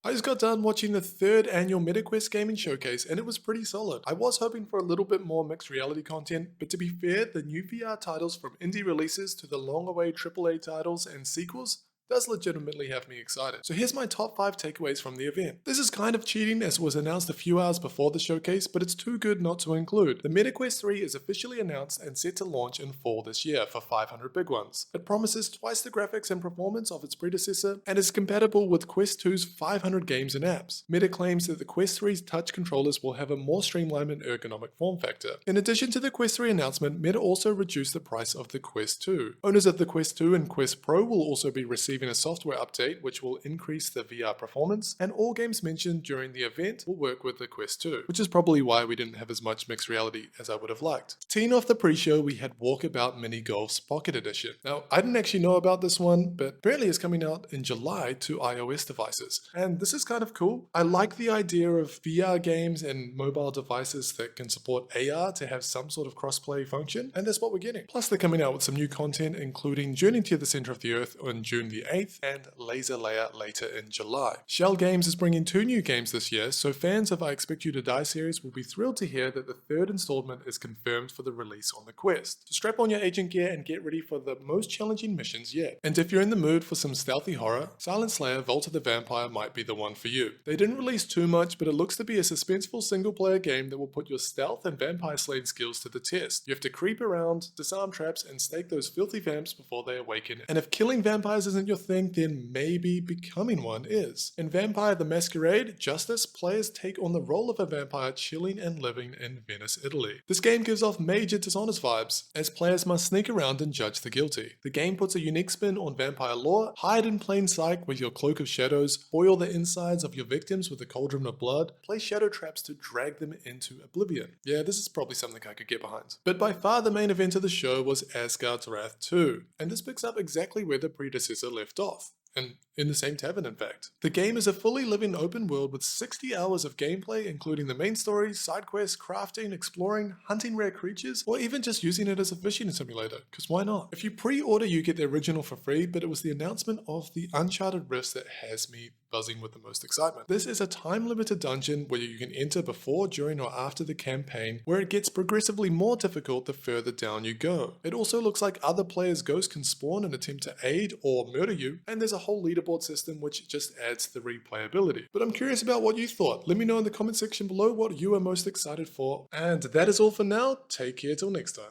I just got done watching the third annual MetaQuest Gaming Showcase and it was pretty solid. I was hoping for a little bit more mixed reality content, but to be fair, the new VR titles from indie releases to the long-awaited AAA titles and sequels does legitimately have me excited. So here's my top 5 takeaways from the event. This is kind of cheating as it was announced a few hours before the showcase, but it's too good not to include. The MetaQuest 3 is officially announced and set to launch in fall this year for 500 big ones. It promises twice the graphics and performance of its predecessor and is compatible with Quest 2's 500 games and apps. Meta claims that the Quest 3's touch controllers will have a more streamlined and ergonomic form factor. In addition to the Quest 3 announcement, Meta also reduced the price of the Quest 2. Owners of the Quest 2 and Quest Pro will also be receiving a software update which will increase the VR performance, and all games mentioned during the event will work with the Quest 2, which is probably why we didn't have as much mixed reality as I would have liked. Teeing off the pre-show, we had Walkabout Mini Golf's Pocket Edition. Now, I didn't actually know about this one, but apparently it's coming out in July to iOS devices, and this is kind of cool. I like the idea of VR games and mobile devices that can support AR to have some sort of crossplay function, and that's what we're getting. Plus, they're coming out with some new content, including Journey to the Center of the Earth on June the 8th, and Laser Layer later in July. SCHELL Games is bringing 2 new games this year, so fans of I Expect You to Die series will be thrilled to hear that the 3rd installment is confirmed for the release on the Quest. So strap on your agent gear and get ready for the most challenging missions yet. And if you're in the mood for some stealthy horror, Silent Slayer: Vault of the Vampire might be the one for you. They didn't release too much, but it looks to be a suspenseful single-player game that will put your stealth and vampire slaying skills to the test. You have to creep around, disarm traps, and stake those filthy vamps before they awaken, and if killing vampires isn't your thing, then maybe becoming one is. In Vampire the Masquerade, Justice, players take on the role of a vampire chilling and living in Venice, Italy. This game gives off major Dishonest vibes, as players must sneak around and judge the guilty. The game puts a unique spin on vampire lore, hide in plain sight with your cloak of shadows, boil the insides of your victims with a cauldron of blood, place shadow traps to drag them into oblivion. Yeah, this is probably something I could get behind. But by far the main event of the show was Asgard's Wrath 2, and this picks up exactly where the predecessor left off. And in the same tavern, in fact. The game is a fully living open world with 60 hours of gameplay, including the main story, side quests, crafting, exploring, hunting rare creatures, or even just using it as a fishing simulator, because why not? If you pre-order, you get the original for free, but it was the announcement of the Uncharted Rifts that has me buzzing with the most excitement. This is a time-limited dungeon where you can enter before, during, or after the campaign, where it gets progressively more difficult the further down you go. It also looks like other players' ghosts can spawn and attempt to aid or murder you, and there's a whole leaderboard system which just adds to the replayability. But I'm curious about what you thought. Let me know in the comment section below what you are most excited for. And that is all for now. Take care till next time.